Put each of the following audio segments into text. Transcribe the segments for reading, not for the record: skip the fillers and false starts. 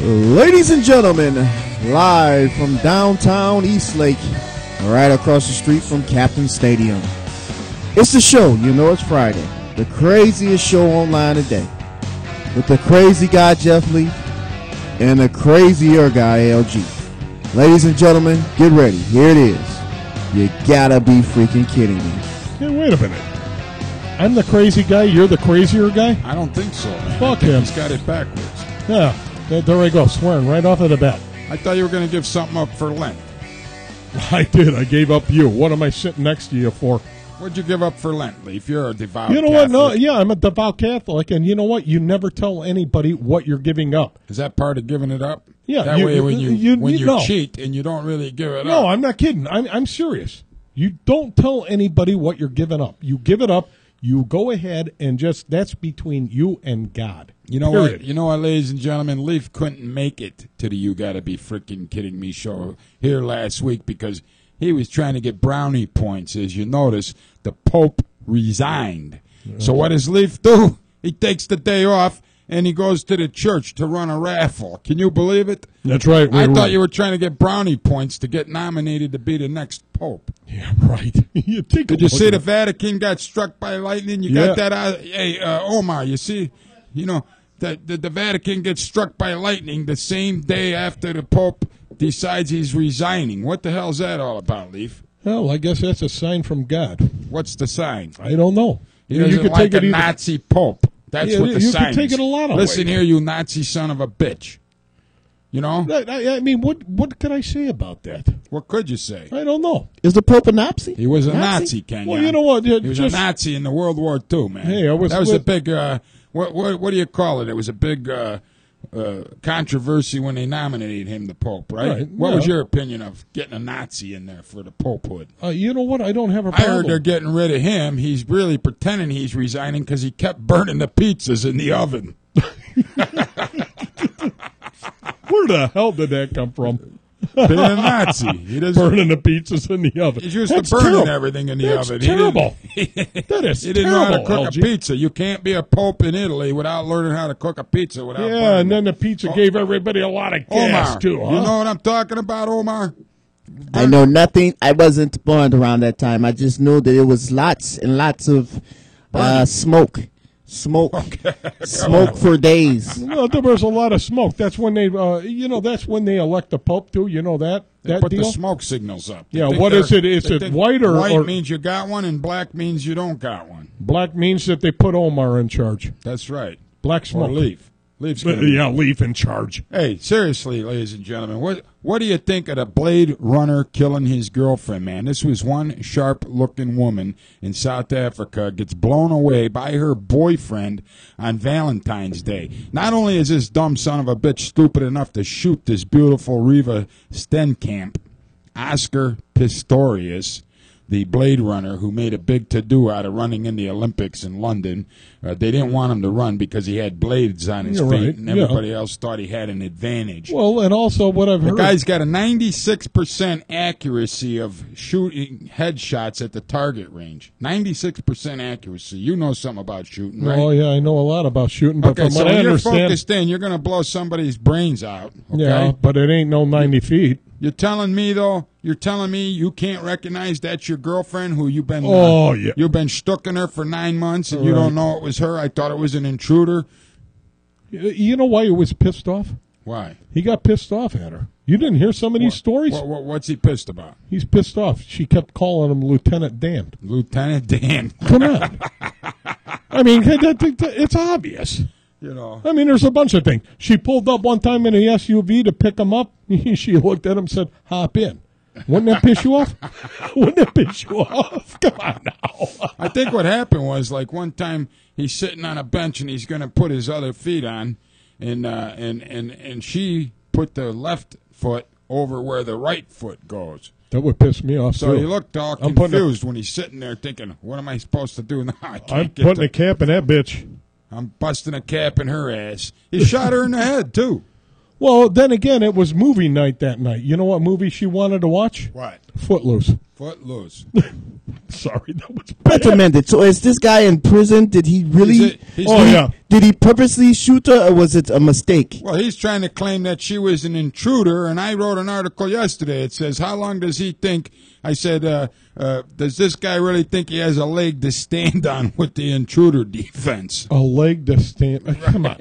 Ladies and gentlemen, live from downtown Eastlake, right across the street from Captain Stadium. It's the show, you know it's Friday. The craziest show online today. With the crazy guy, Jeff Leaf, and the crazier guy, LG. Ladies and gentlemen, get ready. Here it is. You gotta be freaking kidding me. Hey, wait a minute. I'm the crazy guy, you're the crazier guy? I don't think so, man. Fuck him. He's got it backwards. Yeah, there I go, swearing right off of the bat. I thought you were going to give something up for Lent. I did. I gave up you. What am I sitting next to you for? What'd you give up for Lent, Leaf? You're a devout You know Catholic. what? No, yeah, I'm a devout Catholic, and you know what? You never tell anybody what you're giving up. Is that part of giving it up? Yeah. That way when you no. cheat and you don't really give it up. No, I'm not kidding. I'm serious. You don't tell anybody what you're giving up. You give it up. You go ahead and that's between you and God. You know Period. what? You know what, ladies and gentlemen? Leaf couldn't make it to the You Gotta Be Freaking Kidding Me show here last week because he was trying to get brownie points. As you notice, the Pope resigned. So what does Leaf do? He takes the day off and he goes to the church to run a raffle. Can you believe it? That's right. I thought you were trying to get brownie points to get nominated to be the next Pope. Yeah, right. Did you see the Vatican got struck by lightning? You got that? Hey, Omar, you see, you know, the Vatican gets struck by lightning the same day after the Pope decides he's resigning. What the hell's that all about, Leaf? Well, I guess that's a sign from God. What's the sign? I don't know. He doesn't could like take a it Nazi Pope. That's what the sign is. You can take it a lot of Listen ways. here, you Nazi son of a bitch. You know? I mean, what could I say about that? What could you say? I don't know. Is the Pope a Nazi? He was a Nazi, Kenya. Well, you know what? He was a Nazi in the World War II, man. Hey, that was a big, what do you call it? It was a big controversy when they nominated him the Pope, right? What was your opinion of getting a Nazi in there for the Popehood? You know what? I don't have a I problem. heard they're getting rid of him. He's really pretending he's resigning because he kept burning the pizzas in the oven. Where the hell did that come from? Being a Nazi. He doesn't burning the pizzas in the oven. He's used to burning everything in the oven. Terrible. That is He didn't know how to cook a pizza. You can't be a pope in Italy without learning how to cook a pizza. And then the pizza gave everybody a lot of gas, Omar, too. Huh? You know what I'm talking about, Omar? I know nothing. I wasn't born around that time. I just knew that it was lots and lots of smoke. Smoke for days. Well, there was a lot of smoke. That's when they, that's when they elect the Pope too. You know that They put deal? the smoke signals up. Yeah, what is it? Is it white or white means you got one, and black means you don't got one. Black means that they put Omar in charge. That's right. Black smoke. Or Leaf. Leaf's Leaf in charge. Hey, seriously, ladies and gentlemen, what do you think of the Blade Runner killing his girlfriend, man? This was one sharp-looking woman in South Africa gets blown away by her boyfriend on Valentine's Day. Not only is this dumb son of a bitch stupid enough to shoot this beautiful Reeva Steenkamp, Oscar Pistorius, the Blade Runner, who made a big to-do out of running in the Olympics in London. They didn't want him to run because he had blades on his feet, and everybody else thought he had an advantage. Well, and also what I've heard... The guy's got a 96% accuracy of shooting headshots at the target range. 96% accuracy. You know something about shooting, right? Oh, yeah, I know a lot about shooting, but okay, from so what I when you're understand... focused in, you're going to blow somebody's brains out, okay? Yeah, but it ain't no 90 feet. You're telling me you can't recognize that's your girlfriend who you've been you've been stucking her for 9 months and you don't know it was her. I thought it was an intruder. You know why he was pissed off? Why? He got pissed off at her. You didn't hear some of these stories? What's he pissed about? He's pissed off. She kept calling him Lieutenant Dan. Lieutenant Dan. Come on. I mean, it's obvious. You know. I mean, there's a bunch of things. She pulled up one time in an SUV to pick him up. She looked at him and said, hop in. Wouldn't that piss you off? Wouldn't that piss you off? Come on now. I think what happened was, like, one time he's sitting on a bench and he's going to put his other feet on, and she put the left foot over where the right foot goes. That would piss me off, so too. he looked all confused when he's sitting there thinking, what am I supposed to do now? I'm putting a cap in that bitch. I'm busting a cap in her ass. He shot her in the head, too. Well, then again, it was movie night that night. You know what movie she wanted to watch? What? Footloose. Footloose. Sorry, that was bad. Recommended. So is this guy in prison? Did he really? Did he purposely shoot her, or was it a mistake? Well, he's trying to claim that she was an intruder, and I wrote an article yesterday. It says, how long does he think? I said, does this guy really think he has a leg to stand on with the intruder defense? A leg to stand? Come on.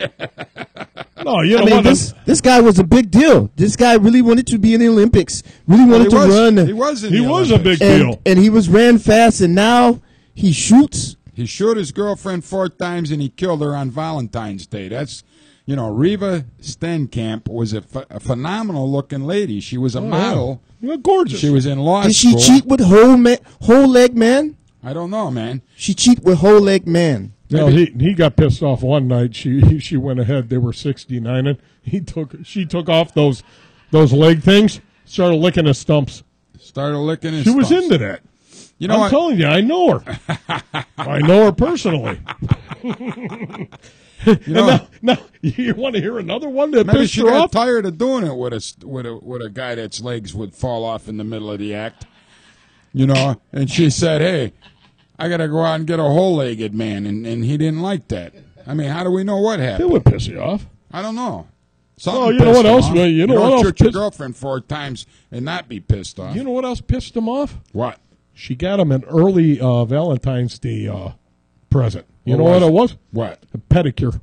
No, you know I mean, this guy was a big deal. This guy really wanted to be in the Olympics. Really wanted to run. He was a big deal. And he ran fast, and now he shoots. He shot his girlfriend 4 times, and he killed her on Valentine's Day. That's, Reeva Steenkamp was a phenomenal-looking lady. She was a model. Yeah. Gorgeous. She was in law school. Did she cheat with whole leg man? I don't know, man. She cheat with whole leg man. No, he got pissed off one night. She went ahead. They were 69, and she took off those leg things. Started licking his stumps. She was into that. I'm telling you, I know her. I know her personally. Now you want to hear another one that maybe pissed she her got off? tired of doing it with a guy that's legs would fall off in the middle of the act. And she said, "Hey, I got to go out and get a whole-legged man," and he didn't like that. I mean, how do we know what happened? It would piss you off. I don't know. You know what else? You know what else? Shoot your girlfriend 4 times and not be pissed off. You know what else pissed him off? What? She got him an early Valentine's Day present. You know what it was? What? A pedicure.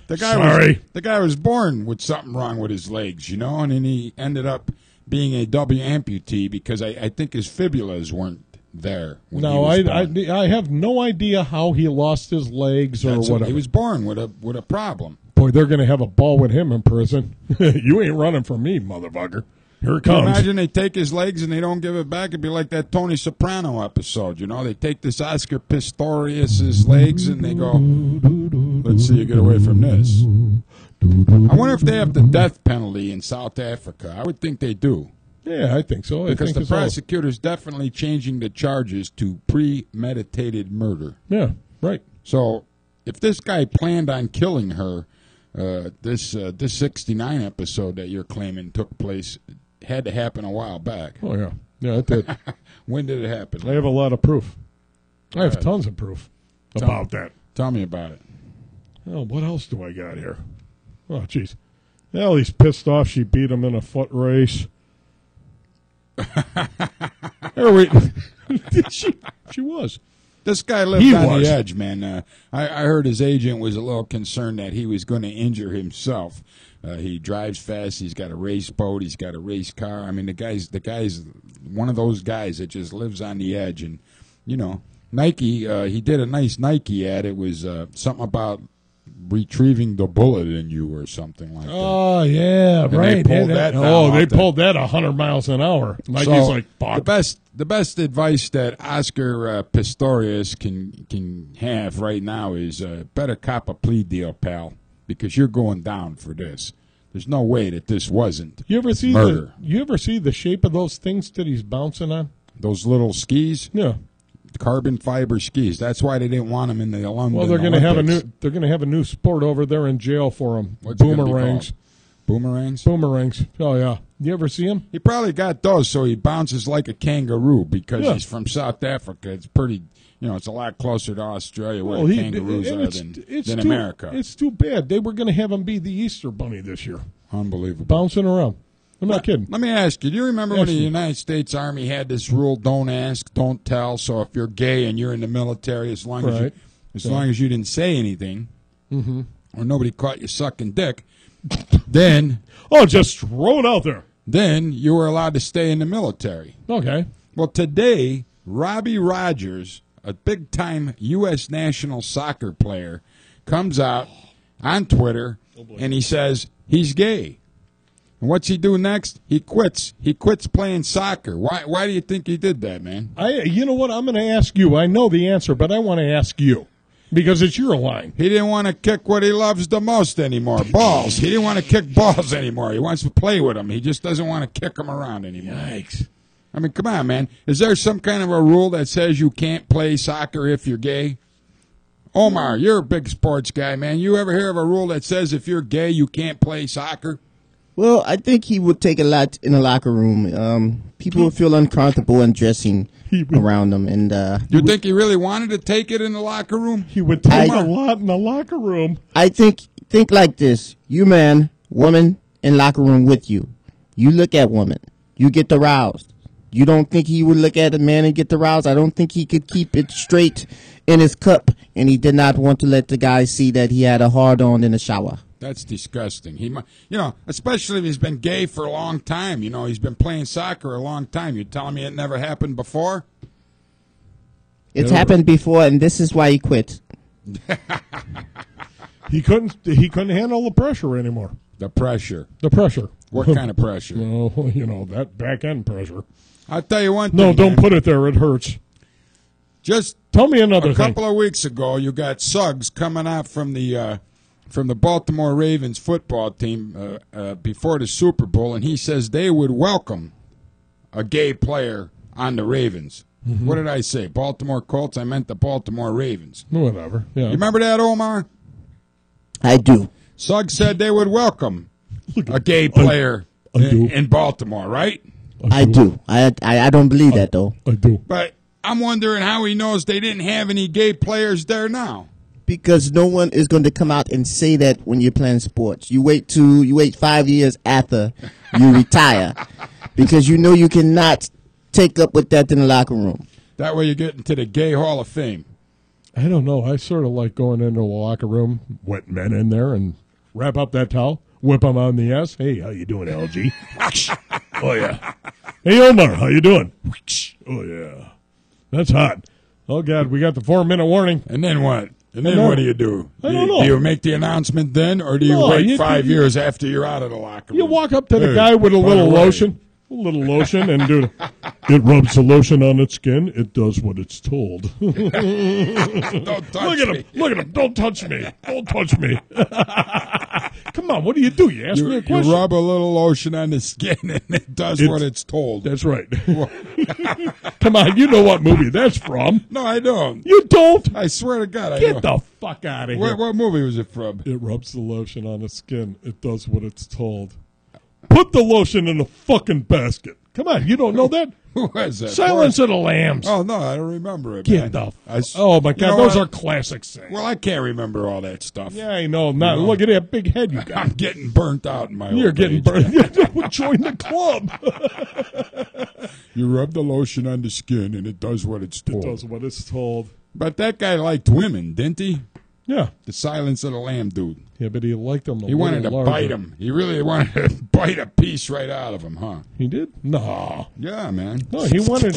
The guy was born with something wrong with his legs, and then he ended up being a W amputee because I think his fibulas weren't there. No, I have no idea how he lost his legs or whatever. He was born with a problem. Boy, they're going to have a ball with him in prison. You ain't running from me, motherfucker. Here it comes. Imagine they take his legs and they don't give it back. It'd be like that Tony Soprano episode, They take this Oscar Pistorius' legs and they go, let's see you get away from this. I wonder if they have the death penalty in South Africa. I would think they do. Yeah, I think so. Because the prosecutor's definitely changing the charges to premeditated murder. Yeah, right. So if this guy planned on killing her, this 69 episode that you're claiming took place had to happen a while back. Oh, yeah. Yeah, it did. When did it happen? I have a lot of proof. I have tons of proof about that. Tell me about it. Oh, what else do I got here? Oh, jeez. Well, he's pissed off. She beat him in a foot race. She was. This guy lived on the edge, man. I heard his agent was a little concerned that he was going to injure himself. He drives fast. He's got a race boat. He's got a race car. I mean, the guy's one of those guys that just lives on the edge. And Nike. He did a nice Nike ad. It was something about retrieving the bullet in you or something like that. Oh yeah, and right. They pulled that 100 miles an hour. Nike's like, fuck. The best advice that Oscar Pistorius can have right now is better cop a plea deal, pal, because you're going down for this. There's no way that this wasn't murder. You ever see the shape of those things that he's bouncing on? Those little skis? Yeah. Carbon fiber skis. That's why they didn't want them in the London Well, they're going to have a new sport over there in jail for them. What's Boomerangs. Boomerangs? Boomerangs. Oh yeah. You ever see them? He probably got those, so he bounces like a kangaroo because he's from South Africa. It's pretty, it's a lot closer to Australia where the kangaroos are than America. It's too bad. They were going to have him be the Easter Bunny this year. Unbelievable. Bouncing around. I'm not kidding. Let me ask you, do you remember when the United States Army had this rule, don't ask, don't tell, so if you're gay and you're in the military, as long as you didn't say anything, or nobody caught you sucking dick, then... just throw it out there. Then you were allowed to stay in the military. Okay. Well, today, Robbie Rogers, a big-time U.S. national soccer player, comes out on Twitter and he says he's gay. And what's he do next? He quits. He quits playing soccer. Why do you think he did that, man? You know what? I'm going to ask you. I know the answer, but I want to ask you because it's your line. He didn't want to kick what he loves the most anymore, balls. He didn't want to kick balls anymore. He wants to play with them. He just doesn't want to kick them around anymore. Yikes. I mean, come on, man. Is there some kind of a rule that says you can't play soccer if you're gay? Omar, you're a big sports guy, man. You ever hear of a rule that says if you're gay you can't play soccer? Well, I think he would take a lot in the locker room. People would feel uncomfortable undressing around him, and You think he really wanted to take it in the locker room? He would take a lot in the locker room. I think like this: you man, woman in locker room with you. You look at woman, you get aroused. You don't think he would look at a man and get aroused? I don't think he could keep it straight in his cup, and he did not want to let the guy see that he had a hard on in the shower. That's disgusting. He, especially if he's been gay for a long time. He's been playing soccer a long time. You're telling me it never happened before? It's happened before, and this is why he quit. He couldn't handle the pressure anymore. The pressure. The pressure. What kind of pressure? Well, that back end pressure. I'll tell you one thing. No, don't put it there. It hurts. Just tell me another thing. A couple of weeks ago, you got Suggs coming out from the Baltimore Ravens football team before the Super Bowl, and he says they would welcome a gay player on the Ravens. Mm-hmm. What did I say? Baltimore Colts? I meant the Baltimore Ravens. Whatever. Yeah. You remember that, Omar? I do. Suggs said they would welcome a gay player in Baltimore, right? I do. I don't believe that, though. I do. But I'm wondering how he knows they didn't have any gay players there now. Because no one is going to come out and say that when you're playing sports. You wait 5 years after you retire, because you cannot take up with that in the locker room. That way you get into the Gay Hall of Fame. I don't know. I sort of like going into a locker room, wet men in there, and wrap up that towel, whip them on the ass. Hey, how you doing, LG? Oh, yeah. Hey, Omar, how you doing? Oh, yeah. That's hot. Oh, God, we got the 4-minute warning. And then what? And then what do you do? I don't know. Do you make the announcement then, or do you wait 5 years after you're out of the locker room? You walk up to the guy with a little lotion. And do it rubs the lotion on its skin. It does what it's told. Don't touch me. Look at him. Don't touch me. Don't touch me. Come on, what do? You ask me a question. You rub a little lotion on the skin, and it does what it's told. That's right. Come on, you know what movie that's from. No, I don't. You don't? I swear to God, I Get don't. the fuck out of here. What movie was it from? It rubs the lotion on the skin. It does what it's told. Put the lotion in the fucking basket. Come on, you don't know that? Who was that? Silence of the Lambs. Oh, no, I don't remember it, Get man. Oh, my God, those are classic things. Well, I can't remember all that stuff. Yeah, I know. Look at that big head you got. I'm getting burnt out in my You're old getting age. burnt. Join the club. You rub the lotion on the skin, and it does what it's told. It does what it's told. But that guy liked women, didn't he? Yeah. The Silence of the Lamb dude. Yeah, but he liked them He wanted to bite him. He really wanted to bite a piece right out of him, huh? He did? No. Yeah, man. No, he wanted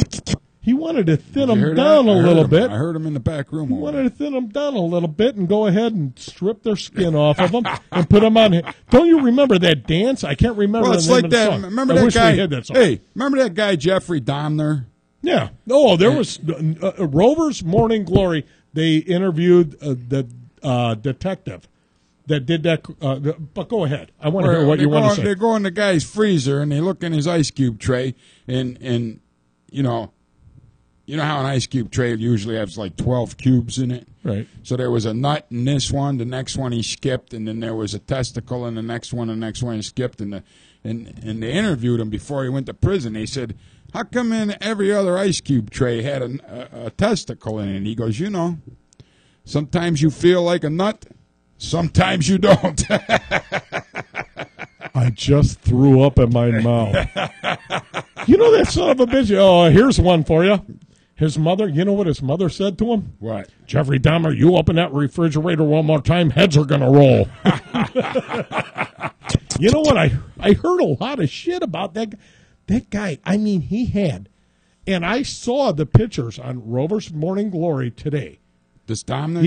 to thin him down a little bit. I heard him in the back room. He wanted to thin them down a little bit and go ahead and strip their skin off of them and put them on. Don't you remember that dance? I can't remember the name of the song. Remember I that wish guy? we had that song. Hey, remember that guy Jeffrey Dahmer? Yeah. Oh, there was Rover's Morning Glory. They interviewed the detective that did that. But go ahead. I want to hear what you want to say. They go in the guy's freezer and they look in his ice cube tray and you know how an ice cube tray usually has like 12 cubes in it? Right. So there was a nut in this one, the next one he skipped, and then there was a testicle in the next one he skipped. And they interviewed him before he went to prison. They said, how come in every other ice cube tray had a testicle in it? And he goes, sometimes you feel like a nut, sometimes you don't. I just threw up in my mouth. You know that son of a bitch? Oh, here's one for you. His mother, you know what his mother said to him? What? Jeffrey Dahmer, you open that refrigerator one more time, heads are going to roll. You know what? I heard a lot of shit about that guy. I mean, he had, and I saw the pictures on Rover's Morning Glory today. This Dahmer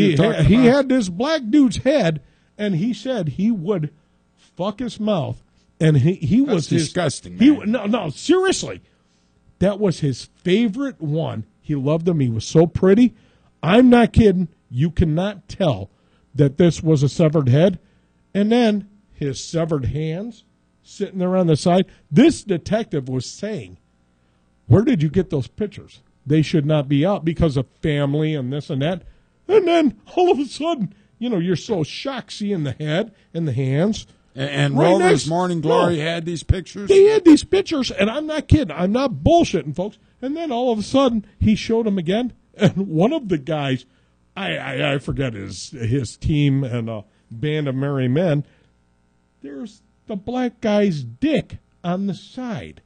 He had this black dude's head, and he said he would fuck his mouth, and he That's was disgusting. Man. No, seriously, that was his favorite one. He loved him. He was so pretty. I'm not kidding. You cannot tell that this was a severed head, and then his severed hands sitting there on the side. This detective was saying, "Where did you get those pictures? They should not be out because of family and this and that." And then all of a sudden, you're so shocked seeing the head and the hands And Right Rover's next- Morning Glory No. had these pictures? They had these pictures, and I'm not kidding. I'm not bullshitting, folks. And then all of a sudden, he showed them again, and one of the guys, I forget his team and a band of merry men, there's the black guy's dick on the side,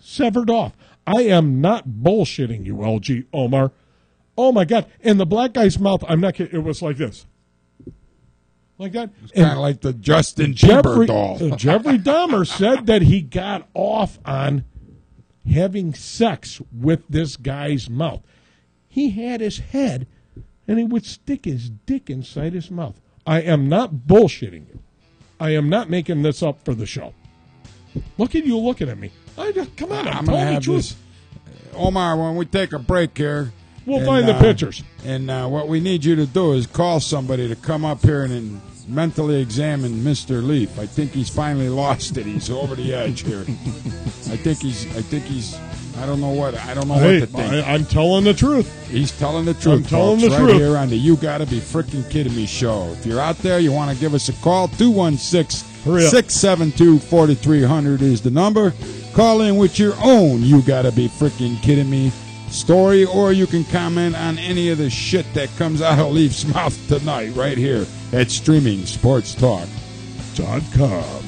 severed off. I am not bullshitting you, LG Omar. Oh, my God. And the black guy's mouth, I'm not kidding, it was like this. Like that. It's kind of like the Justin Timber doll. Jeffrey Dahmer said that he got off on having sex with this guy's mouth. He had his head, and he would stick his dick inside his mouth. I am not bullshitting you. I am not making this up for the show. Look at you looking at me. Come on, I'm going to have truth. this. Omar, when we take a break here. We'll find the pictures. And what we need you to do is call somebody to come up here and mentally examine Mr. Leaf. I think he's finally lost it. He's over the edge here. I think he's. I don't know what to think. I'm telling the truth. He's telling the truth. I'm telling folks, the right truth. here on the You Gotta Be Freaking Kidding Me show. If you're out there, you want to give us a call, 216-672-4300 is the number. Call in with your own You Gotta Be Freaking Kidding Me story, or you can comment on any of the shit that comes out of Leaf's mouth tonight right here at StreamingSportsTalk.com.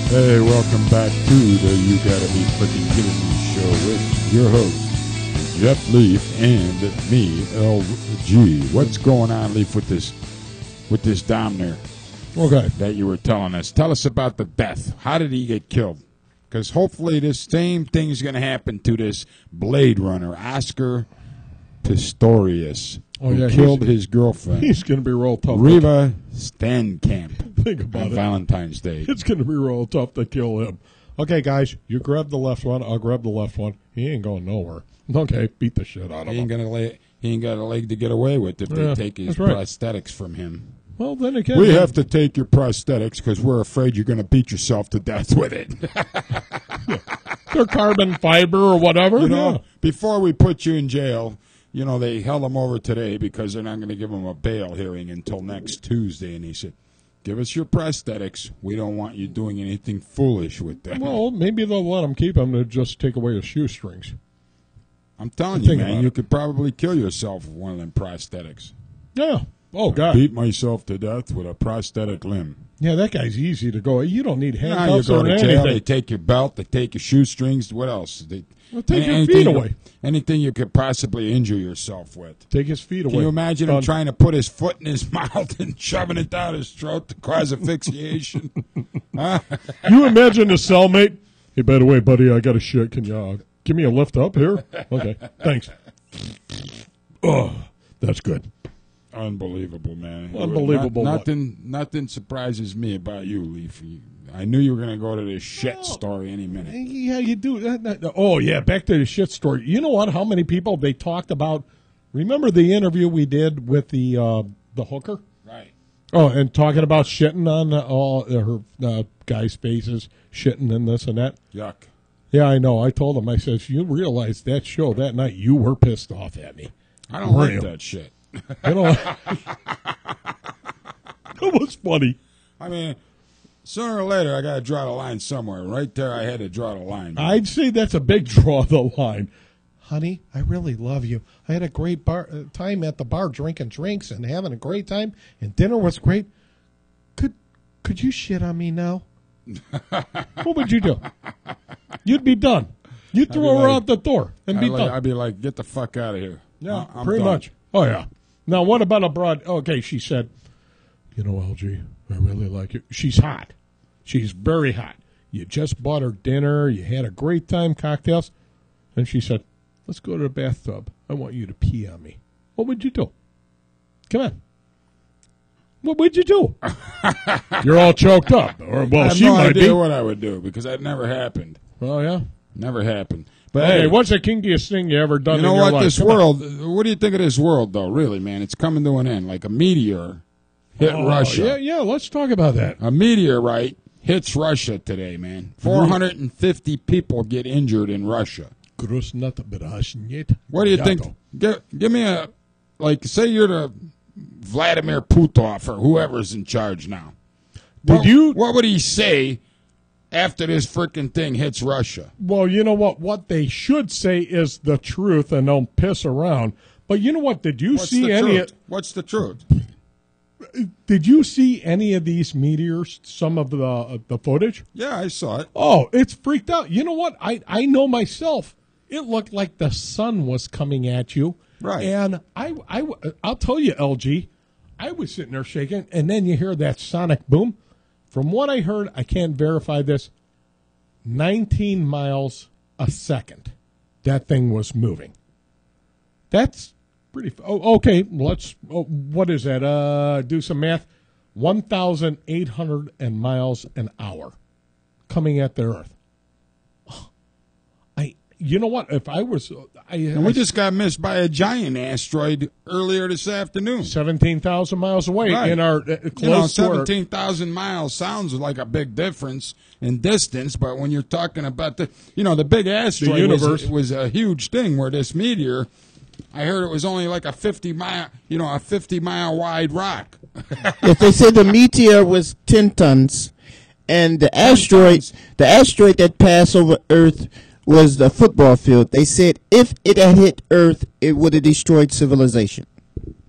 Hey, welcome back to the You Gotta Be Freaking Kidding Me show with your host, Jeff Leaf, and me, LG. What's going on, Leaf, with this Dahmer that you were telling us? Tell us about the death. How did he get killed? Because hopefully this same thing is going to happen to this Blade Runner, Oscar Pistorius, who killed his girlfriend. He's going to be real tough. Reeva Steenkamp. Think about on it. Valentine's Day. It's going to be real tough to kill him. Okay, guys, you grab the left one. I'll grab the left one. He ain't going nowhere. Okay, beat the shit out of him. He ain't got a leg to get away with if they take his prosthetics from him. Well, then again, we have to take your prosthetics because we're afraid you're going to beat yourself to death with it. They're carbon fiber or whatever. You know, before we put you in jail, you know, they held him over today because they're not going to give him a bail hearing until next Tuesday. And he said, give us your prosthetics. We don't want you doing anything foolish with them. Well, maybe they'll let him keep him to just take away his shoestrings. I'm telling you, man, you could probably kill yourself with one of them prosthetics. Yeah. Oh, God. Beat myself to death with a prosthetic limb. Yeah, that guy's easy to go. You don't need Now you handcuffs go or to jail, anything. they take your belt, they take your shoestrings, what else? Well, take your feet away. Anything you could possibly injure yourself with. Take his feet away. Can you imagine him trying to put his foot in his mouth and shoving it down his throat to cause asphyxiation? Huh? You imagine a cellmate? Hey, by the way, buddy, I got a shit. Can you give me a lift up here? Okay, thanks. Oh, that's good. Unbelievable, man. Unbelievable. Nothing surprises me about you, Leafy. I knew you were going to go to this shit story any minute. Yeah, you do. Oh, yeah, back to the shit story. You know what? How many people they talked about? Remember the interview we did with the hooker? Right. Oh, and talking about shitting on all her guys' faces, shitting and this and that. Yuck. Yeah, I know. I told him. I said, you realize that show that night you were pissed off at me. I don't like that shit. You know, it was funny. I mean, sooner or later, I got to draw the line somewhere. Right there, I had to draw the line. I'd say that's a big draw the line. Honey, I really love you. I had a great time at the bar drinking drinks and having a great time, and dinner was great. Could you shit on me now? What would you do? You'd be done. You'd throw her out the door and be done. I'd be like, get the fuck out of here. Yeah, I'm pretty done. much. Oh, yeah. Now, what about a broad? Okay, she said, you know, LG, I really like you. She's hot. She's very hot. You just bought her dinner. You had a great time, cocktails. And she said, let's go to the bathtub. I want you to pee on me. What would you do? Come on. What would you do? You're all choked up. Or, well, I have she no might idea be. what I would do because that never happened. Oh, yeah? Never happened. But Okay, hey, what's the kinkiest thing you ever done you know in your what? life? This Come on. world. What do you think of this world, though? Really, man, it's coming to an end. Like a meteor hit Russia. Yeah, let's talk about that. A meteorite hits Russia today, man. 450 people get injured in Russia. What do you think? Give me a, like, say you're the Vladimir Putin or whoever's in charge now. What would he say after this freaking thing hits Russia? Well, you know what? What they should say is the truth and don't piss around. But you know what? What's the truth? Did you see any of these meteors, some of the footage? Yeah, I saw it. Oh, it's freaked out. You know what? I know myself. It looked like the sun was coming at you. Right. And I'll tell you, LG, I was sitting there shaking, and then you hear that sonic boom. From what I heard, I can't verify this, 19 miles a second that thing was moving. That's pretty... okay, what is that? Do some math. 1,800 miles an hour coming at the Earth. You know what? If I was... we just got missed by a giant asteroid earlier this afternoon. 17,000 miles away Right. in our close to our... 17,000 miles sounds like a big difference in distance, but when you're talking about the big asteroid universe was a huge thing, where this meteor, I heard it was only like a 50 mile wide rock. If they said the meteor was 10 tons, and the asteroid that passed over Earth was the football field. They said if it had hit Earth, it would have destroyed civilization.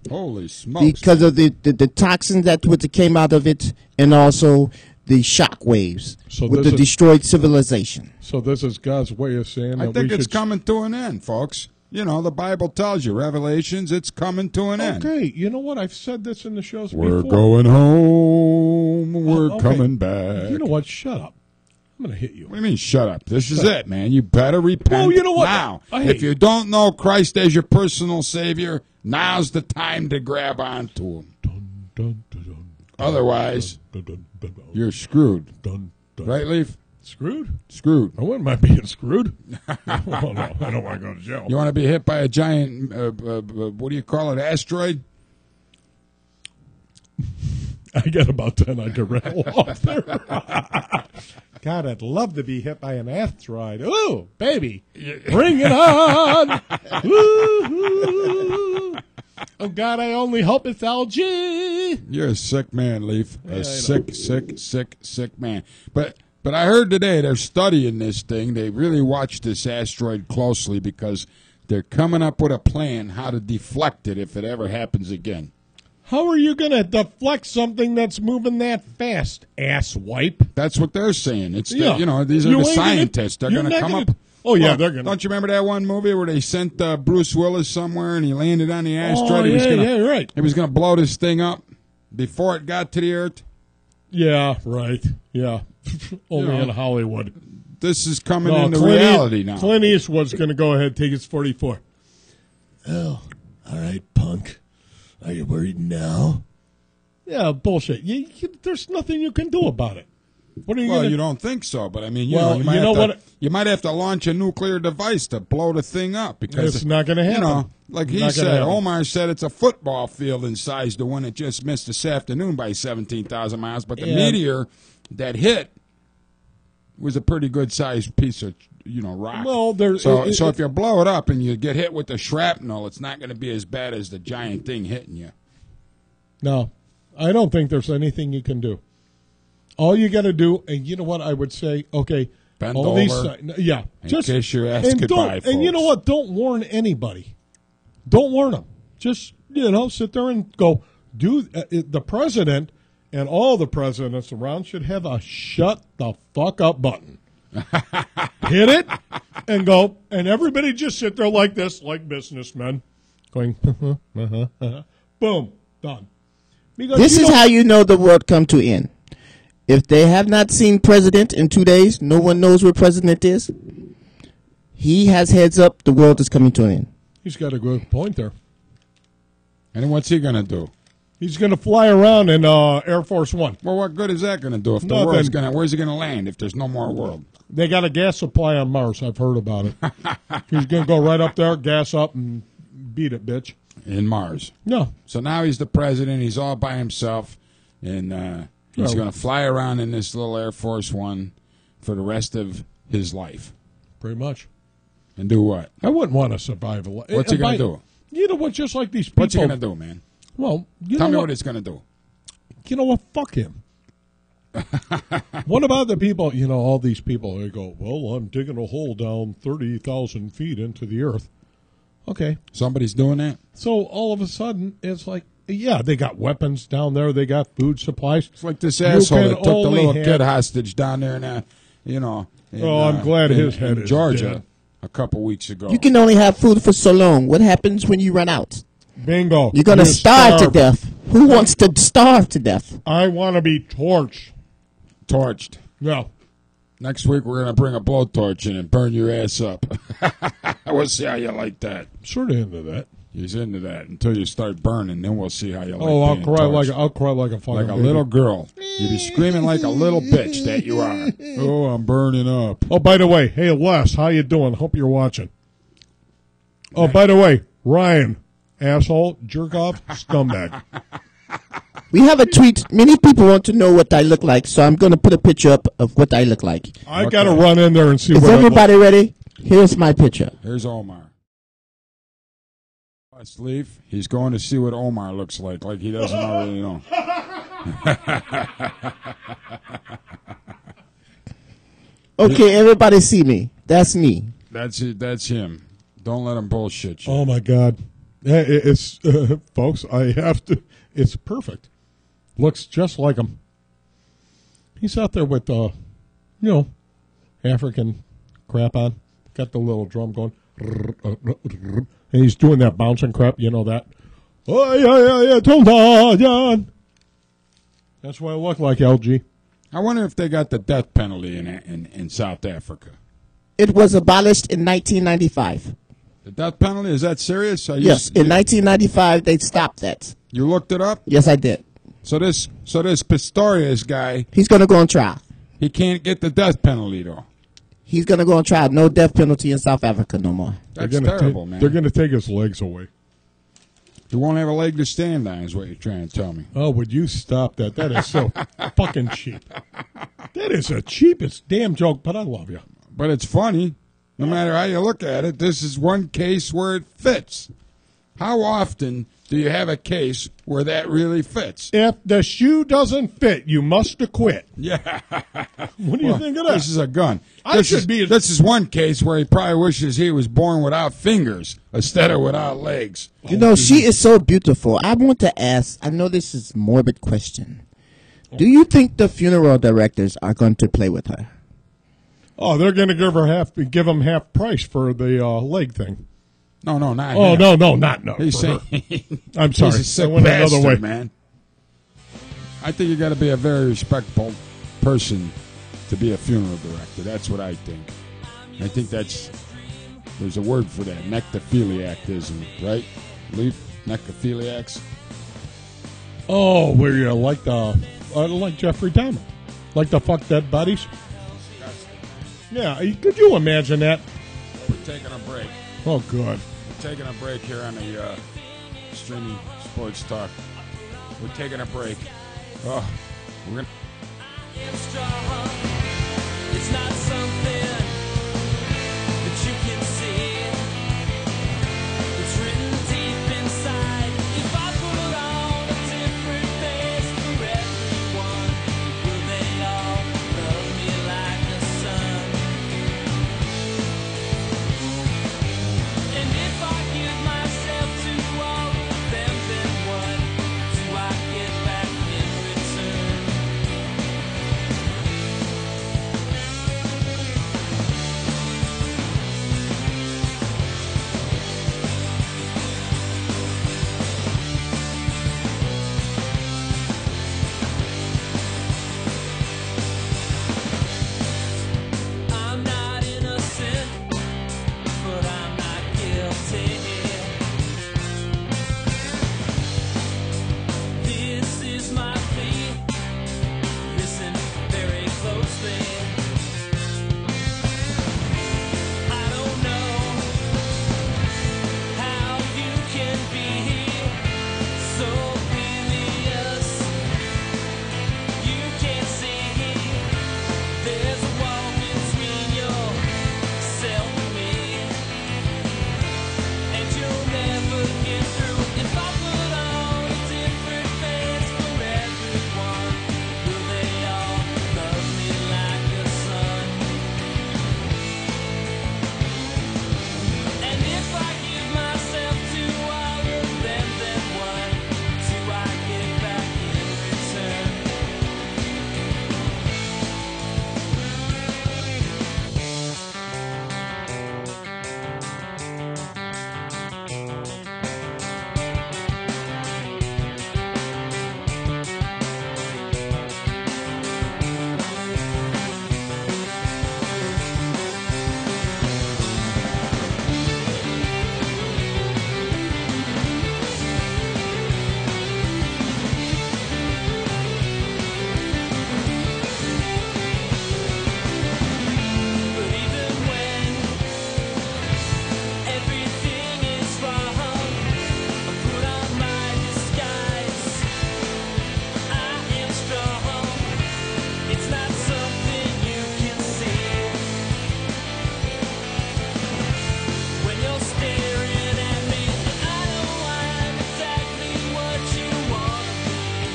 Holy smokes. Because of the toxins that came out of it, and also the shock waves would have destroyed civilization. So this is God's way of saying I that think we it's should... coming to an end, folks. You know, the Bible tells you, Revelations, it's coming to an end. Okay, you know what? I've said this in the shows We're before. going home. We're Okay. coming back. You know what? Shut up. I'm going to hit you. What do you mean, shut up? This is it, man. You better repent Well, you know what? now. I hate If you don't know Christ as your personal Savior, now's the time to grab onto Him. Otherwise, you're screwed. Right, Leaf? Screwed? Screwed. I wouldn't mind being screwed. Oh, no, I don't want to go to jail. You want to be hit by a giant, what do you call it, asteroid? I got about 10 I could rattle off there. God, I'd love to be hit by an asteroid. Ooh, baby, bring it on. Woo-hoo. Oh, God, I only hope it's LG. You're a sick man, Leaf. Yeah, I A know. sick man. But I heard today they're studying this thing. They really watch this asteroid closely because they're coming up with a plan how to deflect it if it ever happens again. How are you going to deflect something that's moving that fast, asswipe? That's what they're saying. It's Yeah. these are You the ain't scientists. They're you're going to not come gonna- up. Oh, yeah, Well, they're going to. Don't you remember that one movie where they sent Bruce Willis somewhere and he landed on the asteroid? Oh, He was yeah, right. He was going to blow this thing up before it got to the Earth. Yeah, right. Yeah. Only You know. in Hollywood. This is coming No, into Clint reality now. Clint Eastwood's going to go ahead and take his 44. Oh, all right, punk. Are you worried now? Yeah, bullshit. There's nothing you can do about it. What are you Well, going you to don't think so, but I mean, Well, you might you know have to, what? you might have to launch a nuclear device to blow the thing up because It's not gonna happen. You know, like he Not gonna said, happen. Omar said it's a football field in size. The one that just missed this afternoon by 17,000 miles, but the Yeah. meteor that hit was a pretty good sized piece of rock. Well, there- so it- if you blow it up and you get hit with the shrapnel, it's not going to be as bad as the giant thing hitting you. No, I don't think there's anything you can do. All you got to do, and you know what I would say, okay, Bend all over these, yeah, and just kiss your ass and goodbye, don't, and you know folks. what? Don't warn anybody. Don't warn them. Just sit there and go. The president and all the presidents around should have a shut the fuck up button. Hit it and go, and everybody just sit there like this, like businessmen, going, boom, done. Because This is how you know the world come to end. If they have not seen president in 2 days, no one knows where president is. He has heads up. The world is coming to an end. He's got a good point there. And then what's he going to do? He's going to fly around in Air Force One. Well, what good is that going to do if the Nothing. world's going to? Where's he going to land if there's no more world? They got a gas supply on Mars. I've heard about it. He's going to go right up there, gas up, and beat it, bitch. In Mars. No. So now he's the president. He's all by himself, and he's going to fly around in this little Air Force One for the rest of his life. Pretty much. And do what? I wouldn't want to survive a life. What's he going to do? You know what? Just like these people. What's he going to do, man? Well, Tell me know what he's going to do. You know what? Fuck him. What about the people, all these people, they go, well, I'm digging a hole down 30,000 feet into the earth. Okay. Somebody's doing that? So all of a sudden, it's like, yeah, they got weapons down there. They got food supplies. It's like this asshole can that took the only little have- kid hostage down there in, I'm glad his head in is Georgia dead. a couple weeks ago. You can only have food for so long. What happens when you run out? Bingo. You're going to You starve to death. Who wants to starve to death? I want to be torched. Torched. No. Next week we're going to bring a blowtorch in and burn your ass up. We'll see how you like that. Sort of into that. He's into that until you start burning. Then we'll see how you like. Oh, I'll being cry torched. like a fucking like a baby. little girl. You'd be screaming like a little bitch that you are. Oh, I'm burning up. Oh, by the way, hey Les, how you doing? Hope you're watching. Oh, by the way, Ryan, asshole, jerk off, scumbag. We have a tweet. Many people want to know what I look like, so I'm going to put a picture up of what I look like. I got to run in there and see Is what everybody ready? Here's my picture. Here's Omar. Let's leave. He's going to see what Omar looks like he doesn't already know. Okay, everybody see me. That's me. That's it. That's him. Don't let him bullshit you. Oh my God, it's folks. I have to. It's perfect. Looks just like him. He's out there with African crap on. Got the little drum going, and he's doing that bouncing crap. You know that. Oh yeah. That's what I look like, LG. I wonder if they got the death penalty in South Africa. It was abolished in 1995. The death penalty, is that serious? Yes, in 1995 they stopped that. You looked it up? Yes, I did. So this Pistorius guy, He's going to go on trial. he can't get the death penalty though. He's going to go on trial. No death penalty in South Africa no more. That's They're gonna terrible, man. They're going to take his legs away. He won't have a leg to stand on, is what you're trying to tell me. Oh, would you stop that? That is so fucking cheap. That is the cheapest damn joke, but I love you. But it's funny. No matter how you look at it, this is one case where it fits. How often do you have a case where that really fits? If the shoe doesn't fit, you must acquit. Yeah. What do you think of that? This is a gun. This is one case where he probably wishes he was born without fingers instead of without legs. You know, she is so beautiful. I want to ask, I know this is a morbid question. Do you think the funeral directors are going to play with her? Oh, they're going to give them half price for the leg thing. No, not Oh, him. no. He's saying, I'm sorry. He's a sick I went another bastard, way. man. I think you got to be a very respectful person to be a funeral director. That's what I think. I think there's a word for that, necrophiliacism, right? Necrophiliacs. Oh, where you like Jeffrey Dahmer, like the fuck dead bodies. Yeah, could you imagine that? We're taking a break. Oh, good. We're taking a break here on the streaming sports talk. We're taking a break. Oh, we're gonna. It's not something that you can see. It's written deep inside. If I put on a different face for everyone, will they all love me like the sun? And if I give myself to all of them, then what do I get back in return? I'm not innocent, but I'm not guilty. This is my plea. Listen very closely. I don't know how you can be so oblivious. You can't see there's a wall between yourself and me, and you'll never get through. If I put on a different face for everyone, will they all love me like the sun? And if I give myself to all of them, then what do I get back in return? But even when everything is wrong, I put on my disguise. I am strong. It's not something you can see. When you're staring at me, I know I'm exactly what you want to be.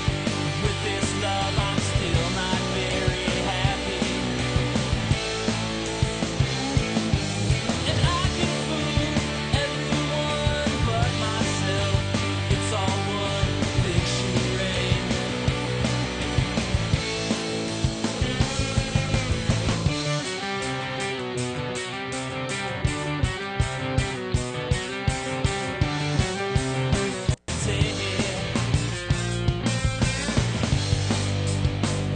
With this love, I'm still not very happy. And I can fool everyone but myself. It's all one big charade.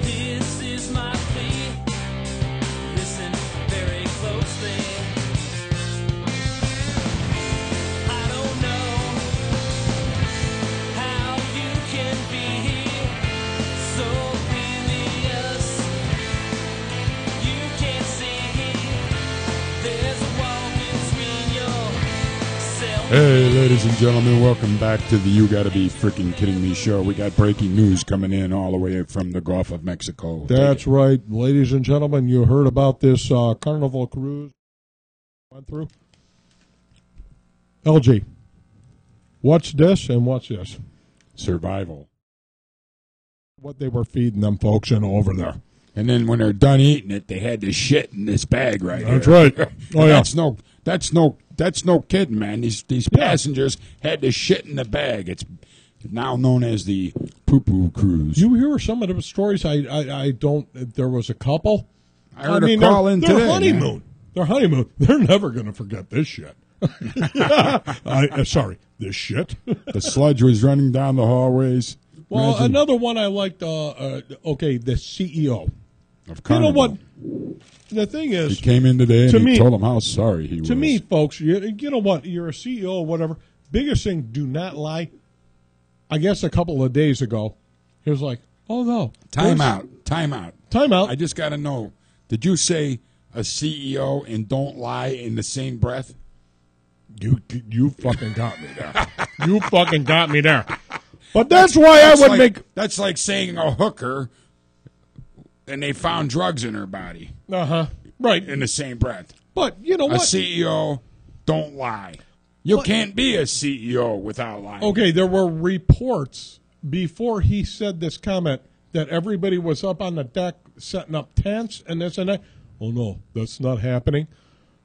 This is my plea. Listen very closely. I don't know how you can be so oblivious. You can't see there's a wall between yourself. Hey, ladies and gentlemen, welcome back to the You Gotta Be Freaking Kidding Me show. We got breaking news coming in all the way from the Gulf of Mexico. That's right, ladies and gentlemen. You heard about this Carnival Cruise went through. LG, Watch this and watch this. Survival. What they were feeding them folks in over there. And then when they're done eating it, they had to shit in this bag right here. That's right. Oh yeah. That's no kidding, man. These passengers had to shit in the bag. It's now known as the poo-poo cruise. You hear some of the stories? I don't. There was a couple. I heard a call in today. Their honeymoon. Their honeymoon. They're never going to forget this shit. Sorry, this shit. The sludge was running down the hallways. Well, Imagine. another one I liked. Okay, the CEO. Of You know Carnival. what? The thing is, He came in today to and me- he told them how sorry he was. to me, folks, you know what? You're a CEO or whatever. Biggest thing, do not lie. I guess a couple of days ago, he was like, "Oh no, Time out. time out." I just got to know, did you say a CEO and don't lie in the same breath? You fucking got me there. You fucking got me there. But that's why I would make. That's like saying a hooker and they found drugs in her body Right. in the same breath. But you know A what? CEO don't lie. You can't be a CEO without lying. Okay, there were reports before he said this comment that everybody was up on the deck setting up tents and this and that. Oh no, that's not happening.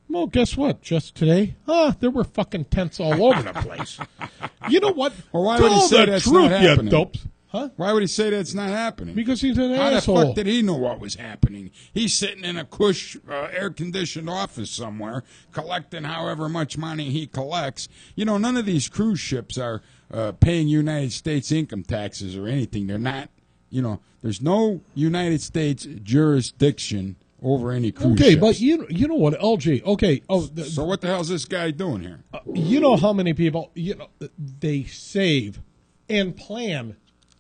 Well, guess what? Just today, there were fucking tents all over the place. You know what? Well, why Tell would he say the that's truth, not you happening? dopes. Huh? Why would he say that's not happening? Because he's an How asshole. the fuck did he know what was happening? He's sitting in a cush, air-conditioned office somewhere, collecting however much money he collects. You know, none of these cruise ships are paying United States income taxes or anything. They're not, you know, there's no United States jurisdiction over any cruise Okay, ships. but you know what, LG? Okay, So what the hell's this guy doing here? you know how many people they save and plan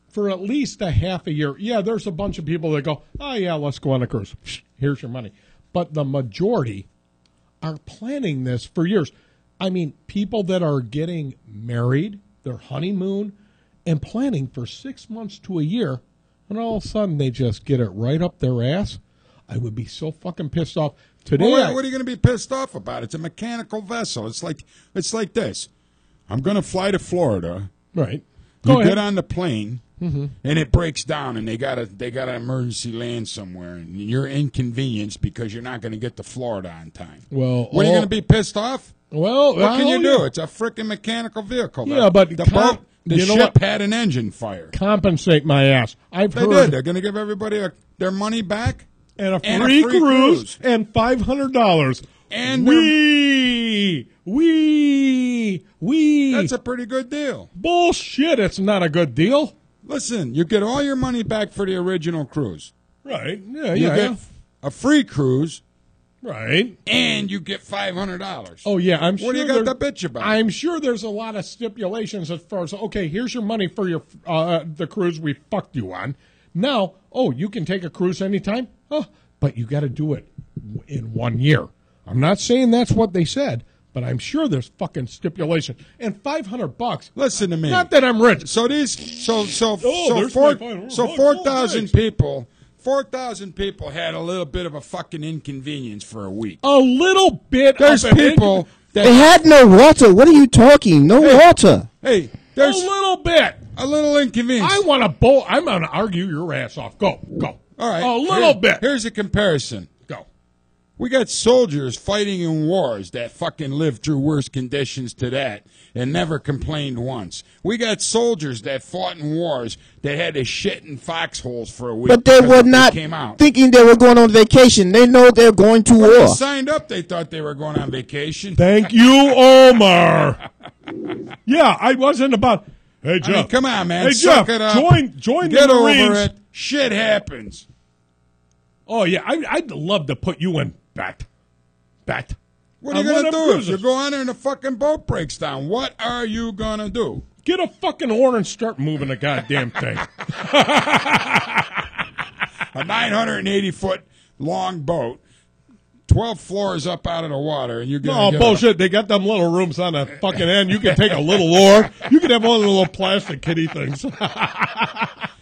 for at least a half a year. Yeah, there's a bunch of people that go, oh yeah, let's go on a cruise. Here's your money. But the majority are planning this for years. I mean, people that are getting married, their honeymoon, and planning for 6 months to a year, and all of a sudden they just get it right up their ass. I would be so fucking pissed off. Today, Well, what are you going to be pissed off about? It's a mechanical vessel. It's like this. I'm going to fly to Florida. right. You Go ahead. get on the plane, and it breaks down, and they got to emergency land somewhere, and you're inconvenienced because you're not going to get to Florida on time. Well, What are you going to be pissed off? Well, What can you yeah. do? It's a freaking mechanical vehicle. Yeah, but the you know ship what? had an engine fire. Compensate my ass. I've They heard did. They're going to give everybody their money back. and a and a free free cruise cruise. and $500. And we. That's a pretty good deal. Bullshit. It's not a good deal. Listen, you get all your money back for the original cruise. Right. Yeah. You Yeah. get a free cruise, right. and you get $500. Oh yeah. I'm sure. What do you got to there- bitch about? I'm sure there's a lot of stipulations as far as okay. Here's your money for your the cruise we fucked you on. Now, you can take a cruise anytime. Oh, but you got to do it in 1 year. I'm not saying that's what they said, but I'm sure there's fucking stipulation. And $500. Listen to me. Not that I'm rich. So these, there's my $500. 4,000 thanks. people, 4,000 people had a little bit of a fucking inconvenience for a week. A little bit. There's of an people They that, had no water. What are you talking? No water. hey, A there's little bit. a little inconvenience. I want to I'm going to argue your ass off. Go. All right. A little bit. Here's a comparison. Go. We got soldiers fighting in wars that fucking lived through worse conditions to that and never complained once. We got soldiers that fought in wars that had to shit in foxholes for a week. But they because were if not came out. thinking they were going on vacation. They know they're going to When they war. signed up, they thought they were going on vacation. Thank you, Omar. Yeah, I wasn't about. Hey, Jeff. I mean, come on, man. Hey, Suck Jeff. it up. Join Get the over Marines. it. Shit happens. Oh yeah, I'd love to put you in bet. What are you going to do if you go on there and the fucking boat breaks down? What are you going to do? Get a fucking oar and start moving the goddamn thing. A 980-foot long boat, 12 floors up out of the water, and you're going No to bullshit. They got them little rooms on the fucking end. You can take a little oar. You can have one of the little plastic kitty things.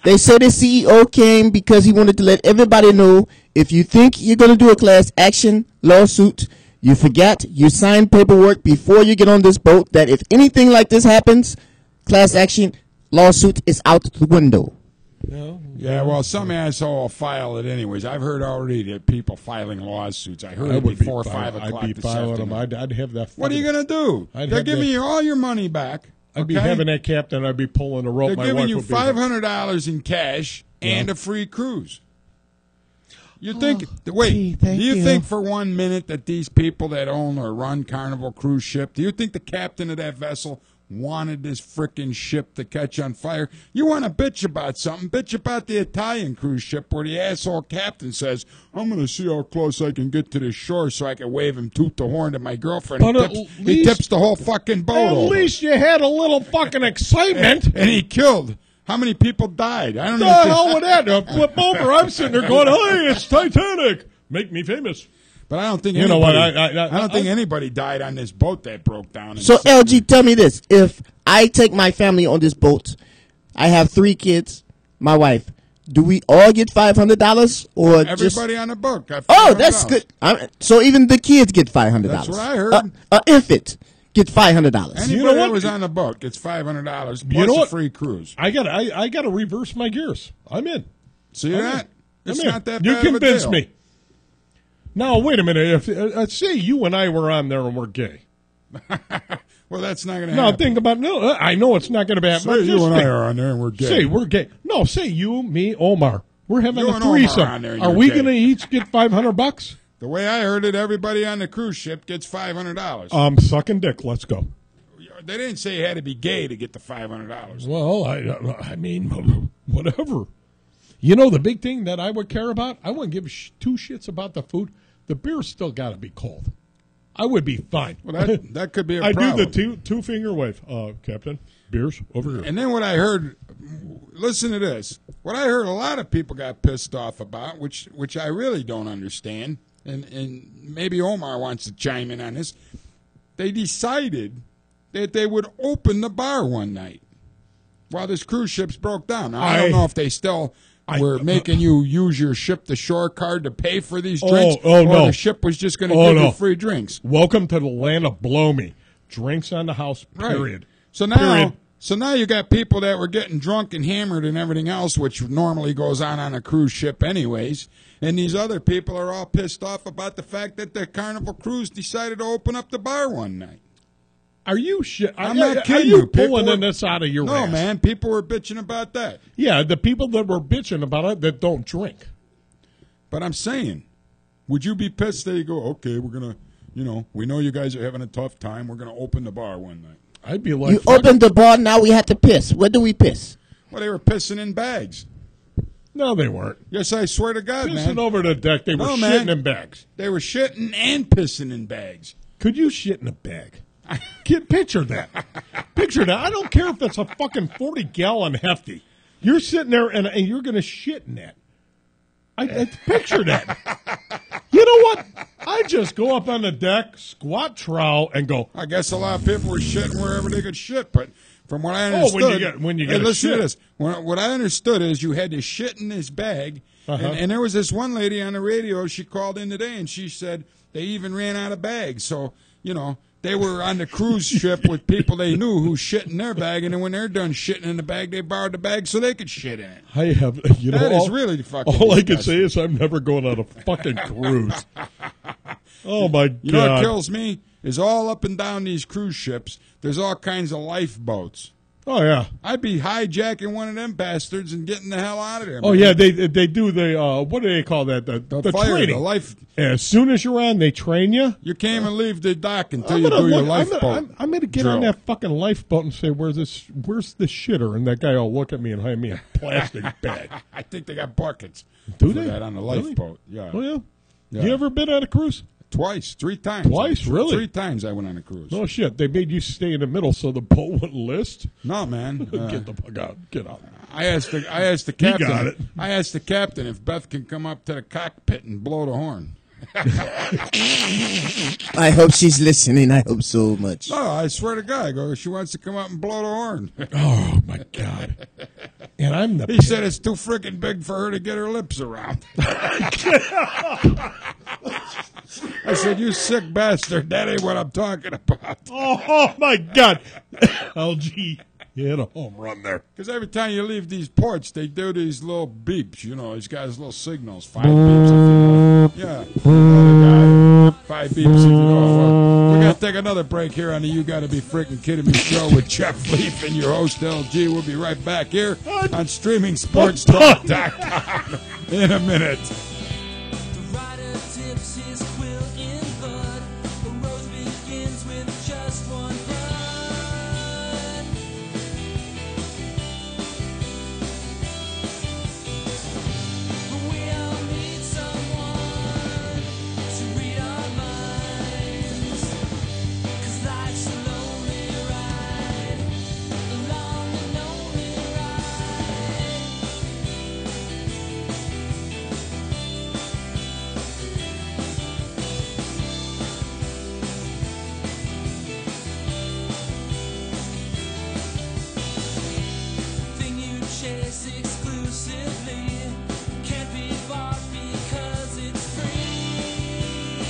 They said the CEO came because he wanted to let everybody know if you think you're going to do a class action lawsuit, you forgot you signed paperwork before you get on this boat that if anything like this happens, class action lawsuit is out the window. No. Yeah, well, some asshole will file it anyways. I've heard already that people filing lawsuits. I heard I it would be before 5 filing- o'clock I'd be this filing them. afternoon. I'd have that. What are you fucking- going to do? I'd They're have giving that- you all your money back. I'd be okay? having that captain. I'd be pulling the rope. They're My giving wife you would be $500 in cash and a free cruise. You think? gee, Wait. thank Do you you. think for 1 minute that these people that own or run Carnival Cruise ship? Do you think the captain of that vessel wanted this frickin' ship to catch on fire? You want to bitch about something? Bitch about the Italian cruise ship where the asshole captain says, "I'm going to see how close I can get to the shore so I can wave him toot the horn to my girlfriend." But at He least- tips the whole fucking boat At over. least you had a little fucking excitement. And he killed. How many people died? I don't The know. hell with that? Flip over. I'm sitting there going, "Hey, it's Titanic. Make me famous." But I don't think You know anybody, what, I don't think anybody died on this boat that broke down. So LG, tell me this: if I take my family on this boat, I have 3 kids, my wife. Do we all get $500 or just? Everybody on the boat got Oh, $500. that's good. So even the kids get $500. That's what I heard. Infant get $500. Anybody You know that what? was on the boat gets $500 plus You know a what? free cruise. I got to reverse my gears. I'm in. See that? It's I'm in. not that You bad of a convinced deal. me. Now wait a minute. If say you and I were on there and we're gay. Well, that's not going to No, happen. think about no. I know it's not going to happen. Say but you just and I think. are on there and we're gay. Say we're gay. No, say you, me, Omar. We're having You a and Omar threesome. on there and Are you're we gay. going to each get $500? The way I heard it, everybody on the cruise ship gets $500. Sucking dick. Let's go. They didn't say you had to be gay to get the $500. Well, I mean, whatever. You know, the big thing that I would care about, I wouldn't give 2 shits about the food. The beer's still got to be cold. I would be fine. Well, that could be a I problem. do the two finger wave. Captain, beer's over here. And then what I heard, listen to this. What I heard a lot of people got pissed off about, which I really don't understand, and maybe Omar wants to chime in on this. They decided that they would open the bar one night while this cruise ship's broke down. Now, I don't know if they still were making you use your ship-to-shore card to pay for these drinks, or no. the ship was just going to give you free drinks. Welcome to the land of blow me. Drinks on the house, period. Right. So now you got people that were getting drunk and hammered and everything else, which normally goes on a cruise ship anyways. And these other people are all pissed off about the fact that the Carnival Cruise decided to open up the bar one night. Are you shit? I'm not kidding Are you People pulling were- this out of your No, ass? man. People were bitching about that. Yeah, the people that were bitching about it that don't drink. But I'm saying, would you be pissed that you go, okay, we're going to, we know you guys are having a tough time. We're going to open the bar one night. I'd be like, You opened the bar, now we have to piss. Where do we piss? Well, they were pissing in bags. no, they weren't. Yes, I swear to God, Pissing man. over the deck, they were No, shitting man. in bags. They were shitting and pissing in bags. Could you shit in a bag? Picture that. Picture that. I don't care if it's a fucking 40-gallon hefty. You're sitting there and you're going to shit in that. I picture that. You know what? I just go up on the deck, squat trowel, and go, I guess a lot of people were shitting wherever they could shit, but from what I understood, when you get hey, a listen to shit. this. What I understood is you had to shit in this bag, and there was this one lady on the radio. She called in today, and she said they even ran out of bags. So they were on the cruise ship with people they knew who shit in their bag, and then when they're done shitting in the bag, they borrowed the bag so they could shit in it. I have, That is really fucking all I can disgusting. say is I'm never going on a fucking cruise. Oh, my God. You know what kills me is all up and down these cruise ships, there's all kinds of lifeboats. Oh, yeah. I'd be hijacking one of them bastards and getting the hell out of there. Oh, man. yeah, they do the, what do they call that? The fire, training. the life. As soon as you're on, they train you. You can't even leave the dock until you do your lifeboat. I'm going to get drill. on that fucking lifeboat and say, where's the shitter? And that guy will look at me and hand me a plastic bag. I think they got buckets Do for they? that on the Really? lifeboat. Yeah. Oh, yeah? Yeah. You ever been on a cruise? Twice, 3 times. Twice? Really? 3 times I went on a cruise. No shit. They made you stay in the middle so the boat wouldn't list. No, man. Get the fuck out. Get out. I asked the captain. got it. I asked the captain if Beth can come up to the cockpit and blow the horn. I hope she's listening. I hope so much. No, I swear to God, I go. She wants to come up and blow the horn. Oh, my God. And I'm the... He said it's too freaking big for her to get her lips around. I said, you sick bastard. That ain't what I'm talking about. Oh, my God. LG, You hit a home run there. Because every time you leave these ports, they do these little beeps. You know, he's got his little signals. 5 beeps if you know. Yeah. Another guy, 5 beeps if you know. Well, we got to take another break here on the You Gotta Be Freaking Kidding Me show with Jeff Leaf and your host, LG. We'll be right back here on StreamingSportsTalk.com in a minute. The rider tips his quill in bud. The rose begins with just one bud. But we all need someone to read our minds. 'Cause life's a lonely ride, a long and lonely ride. Thing you chase exclusively can't be bought because it's free.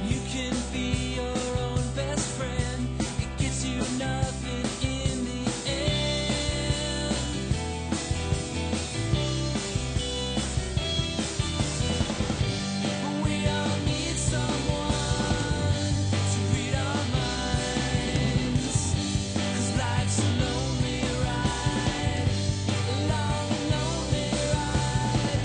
You can be your own best friend. It gets you nothing in the end. But we all need someone to read our minds. 'Cause life's a lonely ride, a long and lonely ride.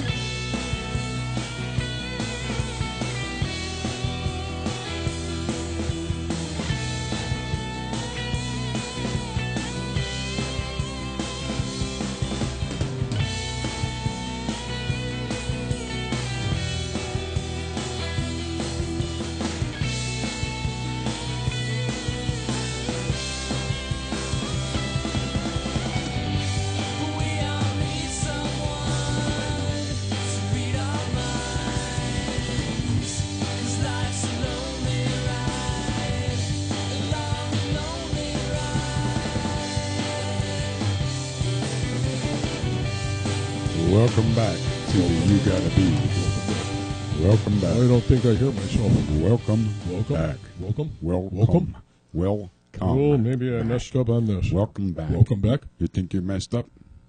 We all need someone to read our minds. 'Cause life's a lonely ride, a long and lonely ride. Welcome back to the You Gotta Be. Welcome back. I don't think I hear myself. Welcome back. Welcome. Welcome. Welcome. Oh, maybe I messed up on this. Welcome back. Welcome back. You think you're messed up?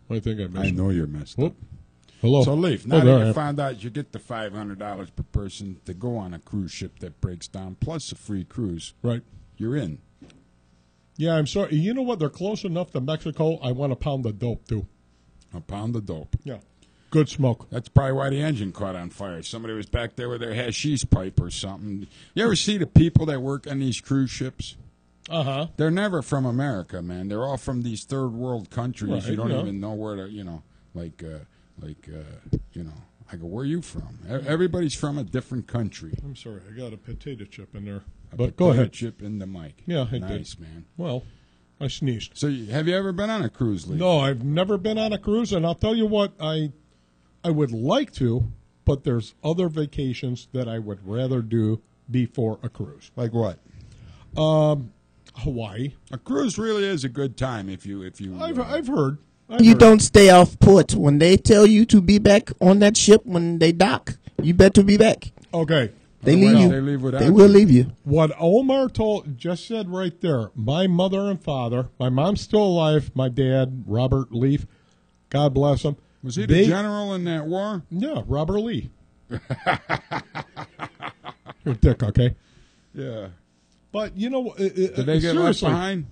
I think I messed I up. know you're messed Oh, up. hello. So, Leaf, Oh, now there I that you am. found out you get the $500 per person to go on a cruise ship that breaks down, plus a free cruise, Right. you're in. Yeah, I'm sorry. You know what? They're close enough to Mexico. I want a pound of dope, too. A pound of dope. Yeah. Good smoke. That's probably why the engine caught on fire. Somebody was back there with their hashish pipe or something. You ever see the people that work on these cruise ships? Uh-huh. They're never from America, man. They're all from these third world countries. Right, You don't yeah. even know where to, like, I go, where are you from? Everybody's from a different country. I'm sorry. I got a potato chip in there. A But go potato ahead. chip in the mic. Yeah, I did. nice, man. Well, I sneezed. So, have you ever been on a cruise, Lee? No, I've never been on a cruise, and I'll tell you what, I would like to, but there's other vacations that I would rather do before a cruise. Like what? Hawaii. A cruise really is a good time if you. I've heard. You don't stay off port. When they tell you to be back on that ship when they dock, you better be back. Okay. They Otherwise leave you. they leave without They will you. leave you. What Omar just said right there, my mother and father, my mom's still alive, my dad, Robert Leaf, God bless him. Was he the general in that war? Yeah, Robert Lee. You're a dick, okay? Yeah. But, you know, Did they get left seriously, behind?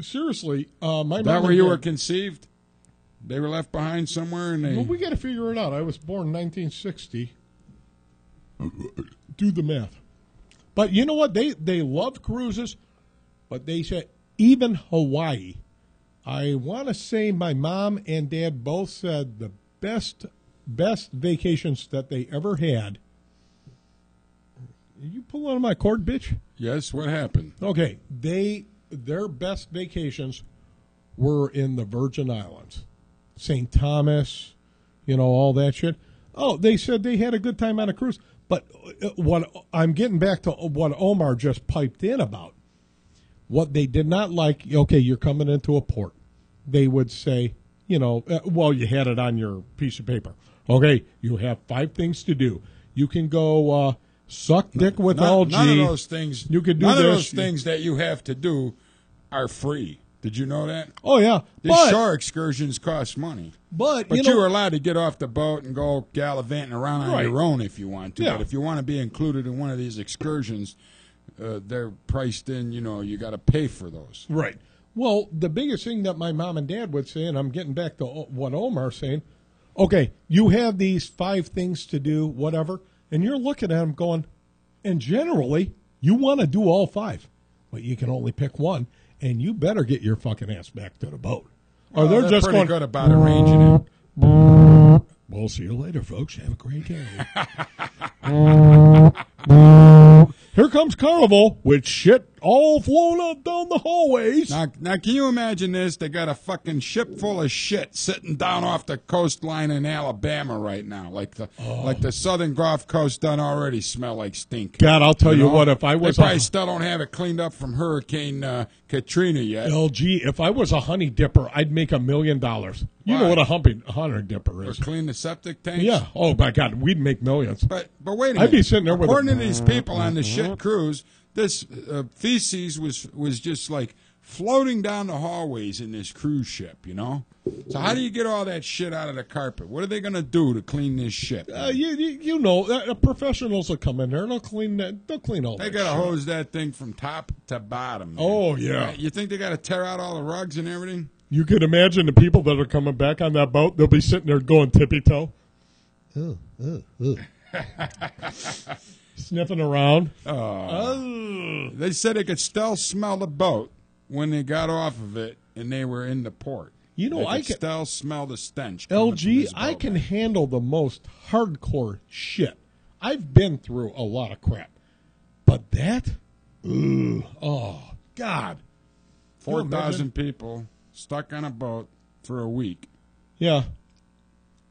Seriously, my mom. Is that and where you dad- were conceived? They were left behind somewhere, and they. Well, we got to figure it out. I was born in 1960. Do the math. But you know what? They love cruises, but they said even Hawaii. I want to say my mom and dad both said the best vacations that they ever had. You pull on my cord, bitch? Yes, what happened? Okay, their best vacations were in the Virgin Islands, St. Thomas, all that shit. Oh, they said they had a good time on a cruise. But what I'm getting back to what Omar just piped in about, what they did not like. Okay, you're coming into a port. They would say, well, you had it on your piece of paper. Okay, you have 5 things to do. You can go suck dick with None LG. of those things. You could do none this. of those things that you have to do are free. Did you know that? Oh yeah, These but shore excursions cost money. but But you you know, are allowed to get off the boat and go gallivanting around on Right. your own if you want to. Yeah. But if you want to be included in one of these excursions, they're priced in. You know, you got to pay for those. right. Well, the biggest thing that my mom and dad would say, and I'm getting back to what Omar's saying. Okay, you have these 5 things to do, whatever, and you're looking at them going, and generally you want to do all 5, but you can only pick one, and you better get your fucking ass back to the boat, or they're just pretty going. good about arranging it. We'll see you later, folks. Have a great day. Here comes Carnival with shit all flowing up down the hallways. Now, can you imagine this? They got a fucking ship full of shit sitting down off the coastline in Alabama right now, like the southern Gulf Coast doesn't already smell like stink. God, I'll tell you know? what, if I was they probably still don't have it cleaned up from Hurricane Katrina yet. LG, if I was a honey dipper, I'd make $1 million. You know Why? what a honey dipper Or is? clean the septic tanks. Yeah. Oh my God, we'd make millions. But wait a minute. I'd be sitting there with According to these people on the shit cruise, this feces was just like floating down the hallways in this cruise ship, you know? So how do you get all that shit out of the carpet? What are they going to do to clean this ship? You know, professionals will come in there and they'll clean that. They'll clean all They that. got to shit. hose that thing from top to bottom. Man. Oh yeah. You think they got to tear out all the rugs and everything? You could imagine the people that are coming back on that boat. They'll be sitting there going tippy toe, sniffing around. They said they could still smell the boat when they got off of it and they were in the port. You know, They I could can still smell the stench. coming from LG. this I boat, can man. handle the most hardcore shit. I've been through a lot of crap, but that, oh God, 4,000 people stuck on a boat for a week. yeah.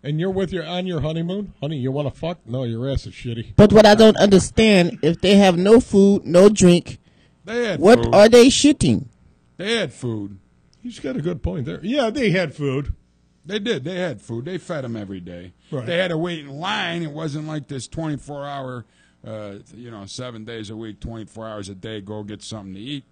And you're on your honeymoon, honey. You want to fuck? No, your ass is shitty. But what I don't understand, if they have no food, no drink, They had what food. are they shitting? They had food. He's got a good point there. Yeah, they had food. They did. They had food. They fed them every day. Right. They had to wait in line. It wasn't like this 24-hour, 7 days a week, 24 hours a day, go get something to eat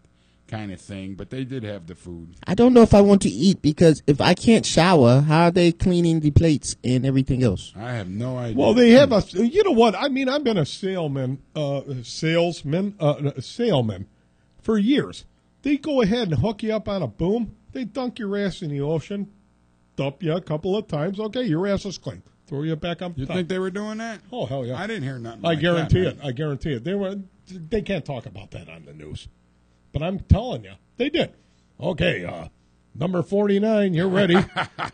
kind of thing. But they did have the food. I don't know if I want to eat because if I can't shower, how are they cleaning the plates and everything else? I have no idea. Well, they have a. You know what? I mean, I've been a salesman for years. They go ahead and hook you up on a boom. They dunk your ass in the ocean, dump you a couple of times. Okay, your ass is clean. Throw you back up. You top. think they were doing that? Oh hell yeah! I didn't hear nothing. I like guarantee that, it. man. I guarantee it. They can't talk about that on the news, but I'm telling you, they did. Okay, number 49, you're ready.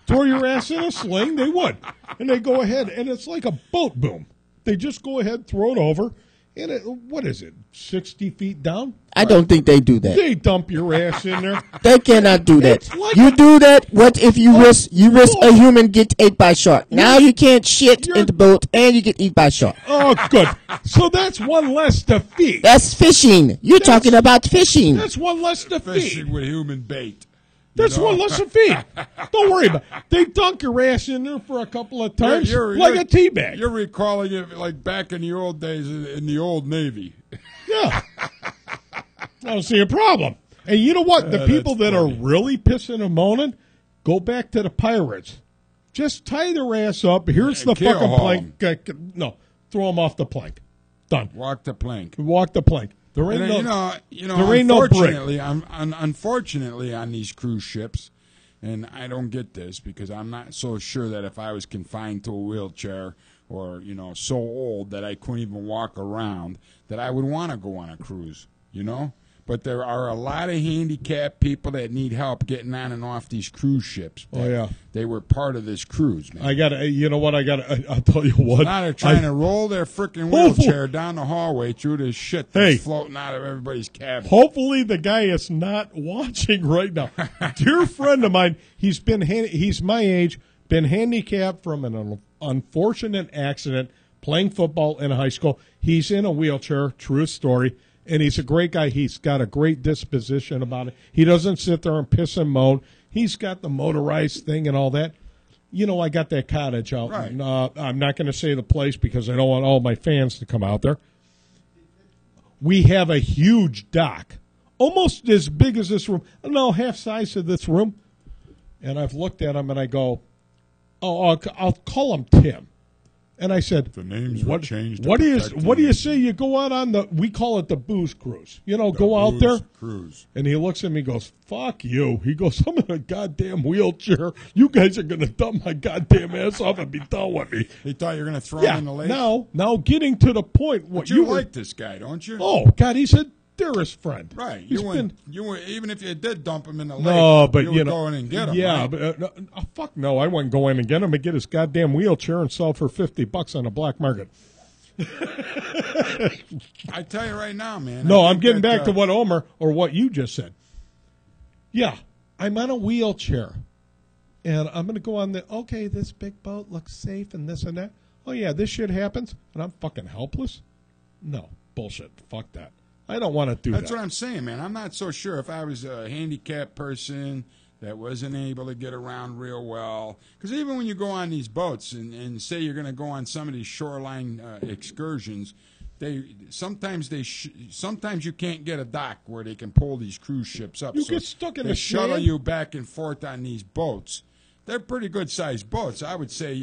Throw your ass in a sling. They would, and they go ahead, and it's like a boat boom. They just go ahead, throw it over, and what is it? 60 feet down. I don't think they do that. They dump your ass in there. They cannot do that. It's like You do that, what if you risk a human get ate by shark? Now you can't shit in the boat and you get eat by shark. Oh, good. So that's one less to feed. That's fishing. You're talking about fishing. That's one less to feed. Fishing with human bait. That's one less to feed. Don't worry about it. They dunk your ass in there for a couple of times like a tea bag. You're recalling it like back in the old days in the old Navy. Yeah. I don't see a problem. And you know what? The people that are really pissing and moaning, go back to the pirates. Just tie their ass up. Here's the Keel fucking haul plank. No, throw them off the plank. Done. Walk the plank. Walk the plank. There ain't And, no. there ain't no brick. unfortunately, on these cruise ships, and I don't get this because I'm not so sure that if I was confined to a wheelchair or so old that I couldn't even walk around, that I would want to go on a cruise. But there are a lot of handicapped people that need help getting on and off these cruise ships. Oh, yeah. They were part of this cruise, man. You know what? I'll tell you what. Now they're trying to roll their freaking wheelchair down the hallway through this shit that's floating out of everybody's cabin. Hopefully the guy is not watching right now. Dear friend of mine, he's my age, been handicapped from an unfortunate accident playing football in high school. He's in a wheelchair, true story. And he's a great guy. He's got a great disposition about it. He doesn't sit there and piss and moan. He's got the motorized thing and all that. I got that cottage out. Right. And, I'm not going to say the place because I don't want all my fans to come out there. We have a huge dock, almost as big as this room. No, half size of this room. And I've looked at him and I go, oh, I'll call him Tim. And I said, The names were changed. What do you say you go out on we call it the booze cruise. Go out there. Cruise. And he looks at me and goes, fuck you. He goes, I'm in a goddamn wheelchair. You guys are going to dump my goddamn ass off and be done with me. He thought you were going to throw him in the lake? Now getting to the point. But you like this guy, don't you? Oh, God, he's a dearest friend. Right. Even if you did dump him in the lake, no, but you would go in and get him. Yeah, right? but fuck no, I wouldn't go in and get him and get his goddamn wheelchair and sell for $50 on the black market. I tell you right now, man. No, I'm getting back to what Omer or what you just said. Yeah, I'm on a wheelchair, and I'm going to go on this big boat looks safe and this and that. Oh, yeah, this shit happens, and I'm fucking helpless? No, bullshit. Fuck that. I don't want to do that. That's what I'm saying, man. I'm not so sure if I was a handicapped person that wasn't able to get around real well. Because even when you go on these boats and say you're going to go on some of these shoreline excursions, sometimes you can't get a dock where they can pull these cruise ships up. You get stuck in they a shuttle sand? you back and forth on these boats. They're pretty good sized boats. I would say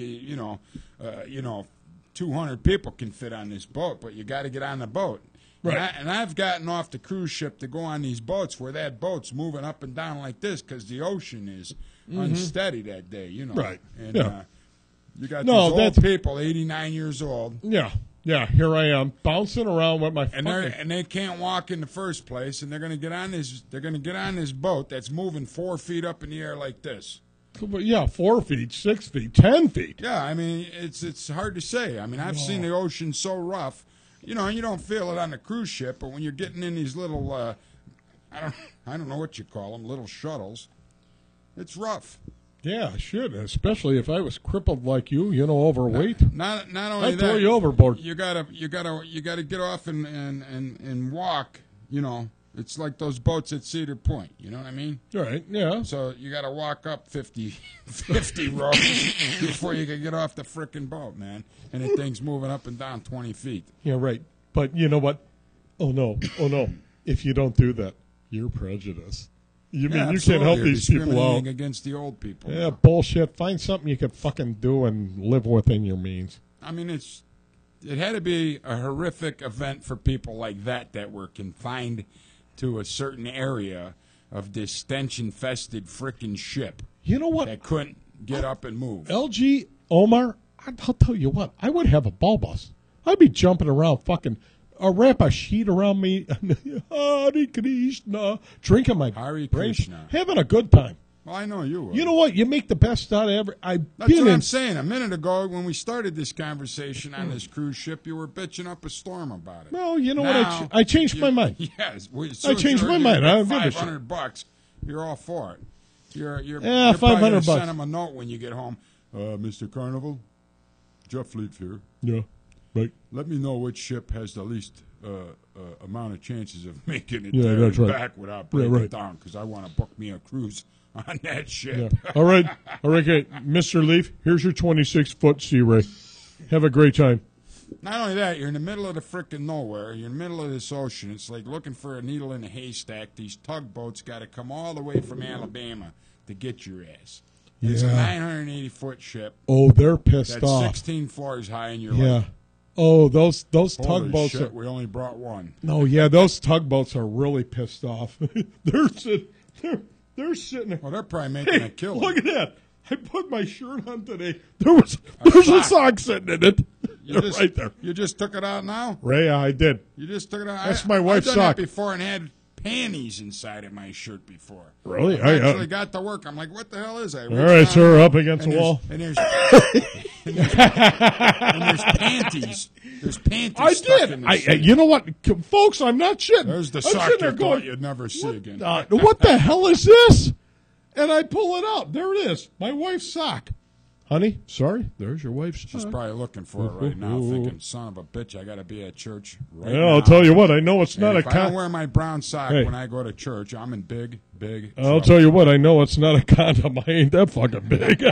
200 people can fit on this boat, but you got to get on the boat. Right. And I've gotten off the cruise ship to go on these boats where that boat's moving up and down like this because the ocean is unsteady that day, Right. And yeah. you got these old people, 89 years old. Yeah. Yeah, here I am bouncing around with my and they can't walk in the first place, and they're going to get on this. They're going to get on this boat that's moving 4 feet up in the air like this. Yeah, 4 feet, 6 feet, 10 feet. Yeah, I mean it's hard to say. I mean I've seen the ocean so rough. And you don't feel it on the cruise ship, but when you're getting in these little, I don't know what you call them, little shuttles, it's rough. Yeah, should, especially if I was crippled like you, overweight. Not only I'd that, throw you overboard. You gotta get off and walk. It's like those boats at Cedar Point. You know what I mean? Right. Yeah. So you got to walk up 50 rows before you can get off the frickin' boat, man. And the thing's moving up and down 20 feet. Yeah, right. But you know what? Oh, no. If you don't do that, you're prejudiced. You can't help these people out. Against the old people. Yeah, bullshit. Find something you can fucking do and live within your means. I mean, it had to be a horrific event for people like that were confined to a certain area of this stench-infested frickin' ship. You know what? That couldn't get up and move. LG, Omar, I'll tell you what. I would have a ball bus. I'd be jumping around fucking, wrap a sheet around me, Hare Krishna, drinking my Hare brains, Krishna. having a good time. Well, I know you would. You know what? You make the best out of every. That's what I'm saying. A minute ago, when we started this conversation on this cruise ship, you were bitching up a storm about it. Well, you know what? I changed my mind. Yes, I changed my mind. I don't give a shit. $500. You're all for it. You're $500. probably send him a note when you get home. Mr. Carnival, Jeff Fleet here. Yeah, right. Let me know which ship has the least amount of chances of making it Yeah, there that's and right. back without breaking down, because I want to book me a cruise on that ship. Yeah. All right, okay, Mr. Leaf. Here's your 26-foot Sea Ray. Have a great time. Not only that, you're in the middle of the frickin' nowhere. You're in the middle of this ocean. It's like looking for a needle in a haystack. These tugboats got to come all the way from Alabama to get your ass. It's a 980-foot ship. Oh, they're pissed that's off. 16 floors high, and you're Yeah. like, Oh, those holy tugboats. shit, we only brought one. No, yeah, those tugboats are really pissed off. they're sitting there. Well, they're probably making a killing. Look at that. I put my shirt on today. There's a sock sitting in it. Right there. You just took it out now? Ray, I did. You just took it out? That's my wife's I've done sock. that before and had panties inside of my shirt before. Really? I actually got to work. I'm like, what the hell is that? All right, sir, up against the wall. And there's panties. There's panties I stuck did. in the seat. You know what, folks? I'm not shitting. There's the I'm sock sitting you there thought going, you'd never see again. what the hell is this? And I pull it out. There it is. My wife's sock. Honey, sorry. There's your wife's sock. She's probably looking for it right now, thinking, son of a bitch, I got to be at church right Yeah, now. I'll tell you what. I know it's not if a I don't wear my brown sock when I go to church, I'm in big I'll trouble. tell you what. I know it's not a condom. I ain't that fucking big.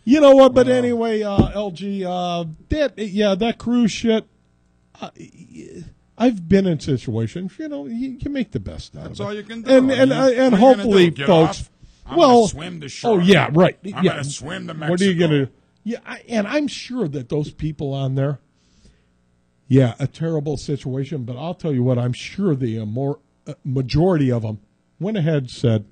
You know what? But anyway, LG, that cruise shit, I've been in situations, you make the best out That's of it. all you can do. And hopefully, folks. I'm gonna swim the shore. Oh yeah, right. I'm yeah. gonna swim to Mexico. What are you gonna do? Yeah, and I'm sure that those people on there, a terrible situation. But I'll tell you what, I'm sure the majority of them went ahead and said,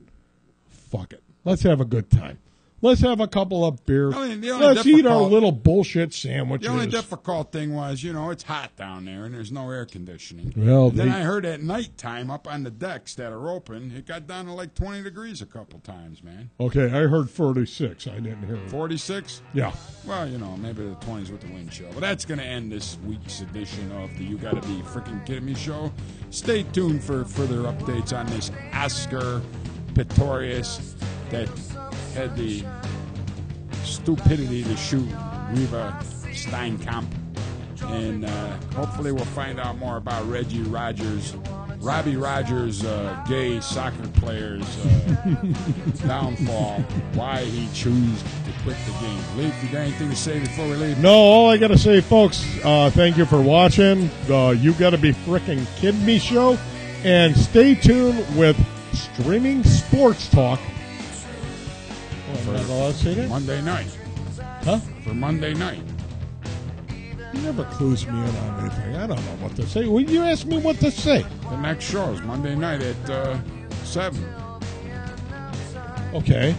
"Fuck it, let's have a good time. Let's have a couple of beers. Let's eat our little bullshit sandwiches." The only difficult thing was, it's hot down there and there's no air conditioning. Well, then I heard at nighttime up on the decks that are open, it got down to like 20 degrees a couple times, man. Okay, I heard 46. I didn't hear it. 46? Yeah. Well, maybe the 20s with the wind chill. But that's going to end this week's edition of the You Gotta Be Freaking Kidding Me show. Stay tuned for further updates on this Oscar Pistorius that had the stupidity to shoot Reeva Steenkamp. And hopefully we'll find out more about Robbie Rogers, gay soccer player's downfall, why he chose to quit the game. Leaf, you got anything to say before we leave? No, all I got to say, folks, thank you for watching the You Gotta Be Frickin' Kidding Me show. And stay tuned with Streaming Sports Talk. Monday night. Huh? For Monday night. You never clues me in on anything. I don't know what to say. Well, you ask me what to say. The next show is Monday night at 7. Okay.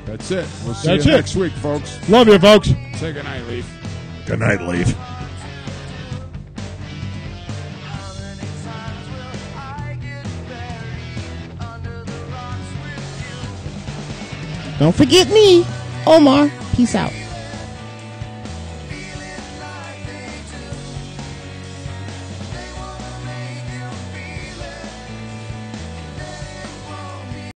That's it. We'll see you next week, folks. Love you, folks. Say goodnight, Leaf. Good night, Leaf. Don't forget me, Omar. Peace out.